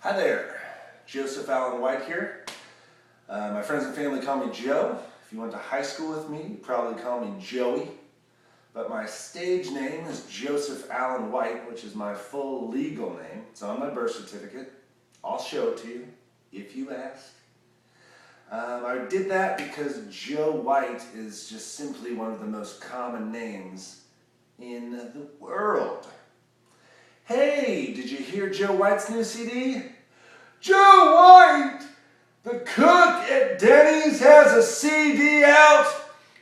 Hi there, Joseph Allen White here. My friends and family call me Joe. If you went to high school with me, you'd probably call me Joey. But my stage name is Joseph Allen White, which is my full legal name. It's on my birth certificate. I'll show it to you, if you ask. I did that because Joe White is just simply one of the most common names in the world. Hey, did you hear Joe White's new CD? Joe White, the cook at Denny's, has a CD out.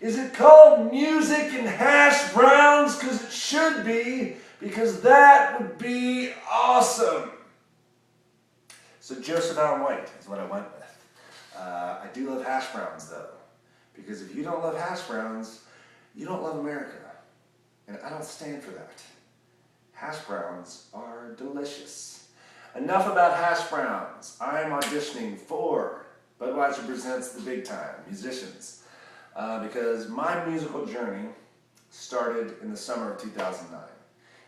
Is it called Music and Hash Browns? Because it should be, because that would be awesome. So Joseph Allen White is what I went with. I do love hash browns though, because if you don't love hash browns, you don't love America. And I don't stand for that. Hash browns are delicious. Enough about hash browns. I am auditioning for Budweiser Presents the Big Time Musicians because my musical journey started in the summer of 2009.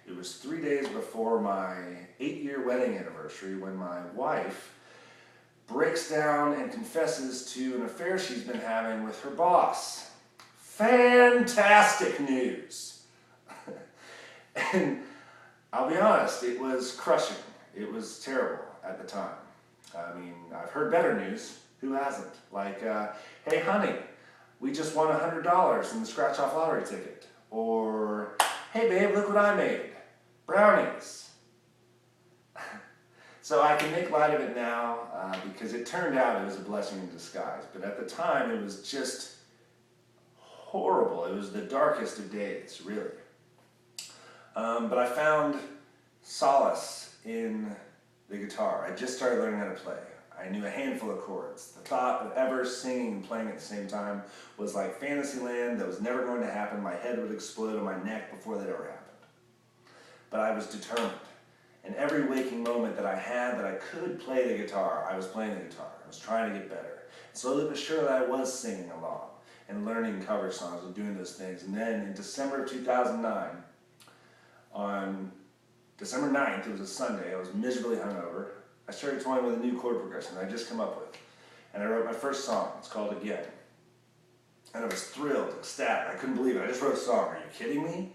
It was 3 days before my 8-year wedding anniversary when my wife breaks down and confesses to an affair she's been having with her boss. Fantastic news! And I'll be honest, it was crushing. It was terrible at the time. I mean, I've heard better news. Who hasn't? Like, hey honey, we just won $100 in the scratch-off lottery ticket. Or, hey babe, look what I made. Brownies. So I can make light of it now because it turned out it was a blessing in disguise. But at the time, it was just horrible. It was the darkest of days, really. But I found solace in the guitar. I just started learning how to play. I knew a handful of chords. The thought of ever singing and playing at the same time was like fantasy land that was never going to happen. My head would explode on my neck before that ever happened. But I was determined. And every waking moment that I had that I could play the guitar, I was playing the guitar. I was trying to get better. Slowly but surely I was singing along and learning cover songs and doing those things. And then in December of 2009, on December 9th, it was a Sunday, I was miserably hungover. I started toying with a new chord progression that I just come up with. And I wrote my first song. It's called Again. And I was thrilled, ecstatic. I couldn't believe it. I just wrote a song. Are you kidding me?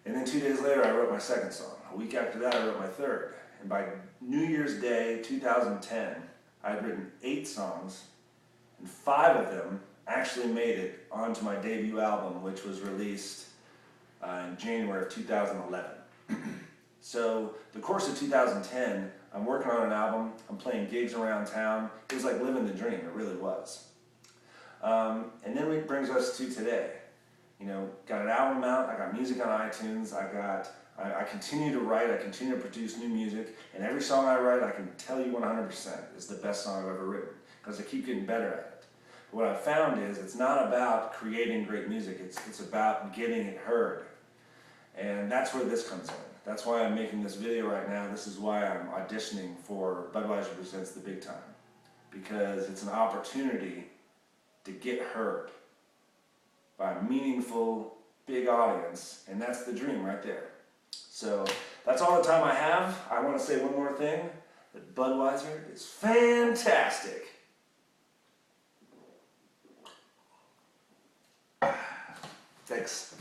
And then 2 days later, I wrote my second song. A week after that, I wrote my third. And by New Year's Day 2010, I had written 8 songs, and 5 of them actually made it onto my debut album, which was released in January of 2011. So the course of 2010, I'm working on an album, I'm playing gigs around town. It was like living the dream, it really was. And then it brings us to today. You know, got an album out, I got music on iTunes, I continue to write, I continue to produce new music, and every song I write, I can tell you 100% is the best song I've ever written, because I keep getting better at it. But what I've found is it's not about creating great music, it's about getting it heard. And that's where this comes in. That's why I'm making this video right now. This is why I'm auditioning for Budweiser Presents the Big Time. Because it's an opportunity to get heard by a meaningful, big audience, and that's the dream right there. So that's all the time I have. I want to say one more thing, that Budweiser is fantastic. Thanks.